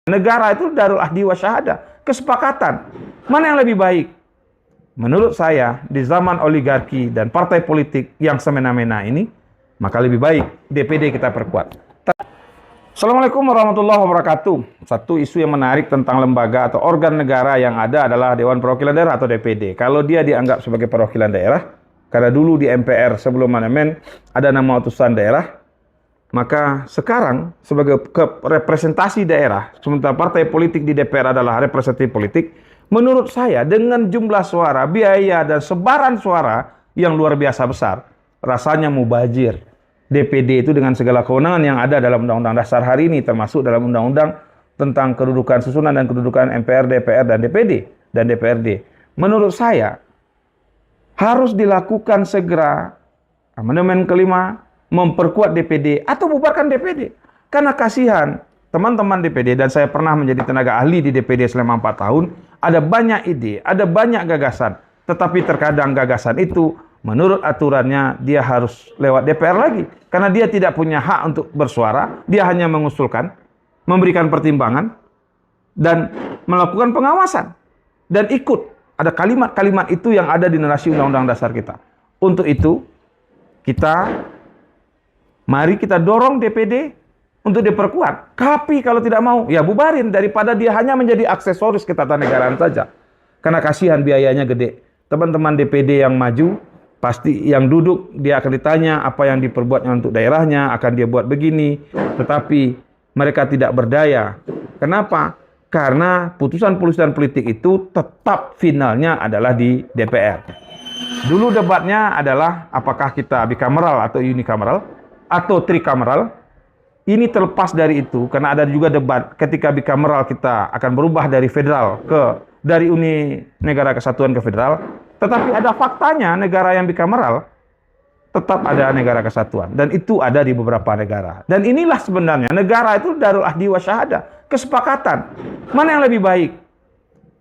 Negara itu darul ahdi wa syahadah, kesepakatan. Mana yang lebih baik? Menurut saya, di zaman oligarki dan partai politik yang semena-mena ini, maka lebih baik DPD kita perkuat. Assalamualaikum warahmatullahi wabarakatuh. Satu isu yang menarik tentang lembaga atau organ negara yang ada adalah Dewan Perwakilan Daerah atau DPD. Kalau dia dianggap sebagai perwakilan daerah, karena dulu di MPR sebelum amandemen ada nama utusan daerah, maka sekarang sebagai representasi daerah, sementara partai politik di DPR adalah representatif politik, menurut saya dengan jumlah suara, biaya, dan sebaran suara yang luar biasa besar, rasanya mubazir. DPD itu dengan segala kewenangan yang ada dalam Undang-Undang Dasar hari ini, termasuk dalam Undang-Undang tentang kedudukan susunan dan kedudukan MPR, DPR, dan DPD, dan DPRD. Menurut saya, harus dilakukan segera amandemen kelima, memperkuat DPD atau bubarkan DPD. Karena kasihan teman-teman DPD, dan saya pernah menjadi tenaga ahli di DPD selama 4 tahun, ada banyak ide, ada banyak gagasan, tetapi terkadang gagasan itu menurut aturannya dia harus lewat DPR lagi. Karena dia tidak punya hak untuk bersuara, dia hanya mengusulkan, memberikan pertimbangan, dan melakukan pengawasan. Dan ikut. Ada kalimat-kalimat itu yang ada di narasi Undang-Undang Dasar kita. Untuk itu, mari kita dorong DPD untuk diperkuat. Tapi kalau tidak mau, ya bubarin daripada dia hanya menjadi aksesoris ketatanegaraan saja. Karena kasihan biayanya gede. Teman-teman DPD yang maju, pasti yang duduk, dia akan ditanya apa yang diperbuatnya untuk daerahnya, akan dia buat begini. Tetapi mereka tidak berdaya. Kenapa? Karena putusan-putusan politik itu tetap finalnya adalah di DPR. Dulu debatnya adalah apakah kita bicameral atau unicameral atau tricameral. Ini terlepas dari itu karena ada juga debat ketika bicameral kita akan berubah dari federal dari Uni Negara Kesatuan ke federal. Tetapi ada faktanya negara yang bicameral tetap ada negara kesatuan, dan itu ada di beberapa negara. Dan inilah sebenarnya negara itu darul ahdi wa syahadah, kesepakatan. Mana yang lebih baik?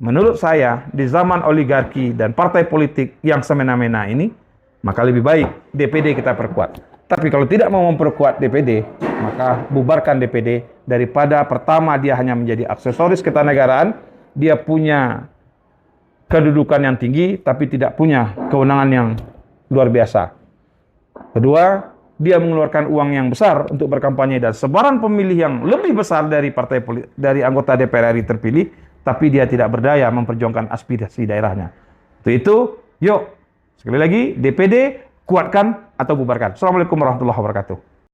Menurut saya, di zaman oligarki dan partai politik yang semena-mena ini, maka lebih baik DPD kita perkuat. Tapi kalau tidak mau memperkuat DPD, maka bubarkan DPD daripada pertama dia hanya menjadi aksesoris ketatanegaraan, dia punya kedudukan yang tinggi tapi tidak punya kewenangan yang luar biasa. Kedua, dia mengeluarkan uang yang besar untuk berkampanye dan sebaran pemilih yang lebih besar dari dari anggota DPR RI terpilih, tapi dia tidak berdaya memperjuangkan aspirasi daerahnya. Untuk itu, yuk sekali lagi DPD kuatkan atau bubarkan. Assalamualaikum warahmatullahi wabarakatuh.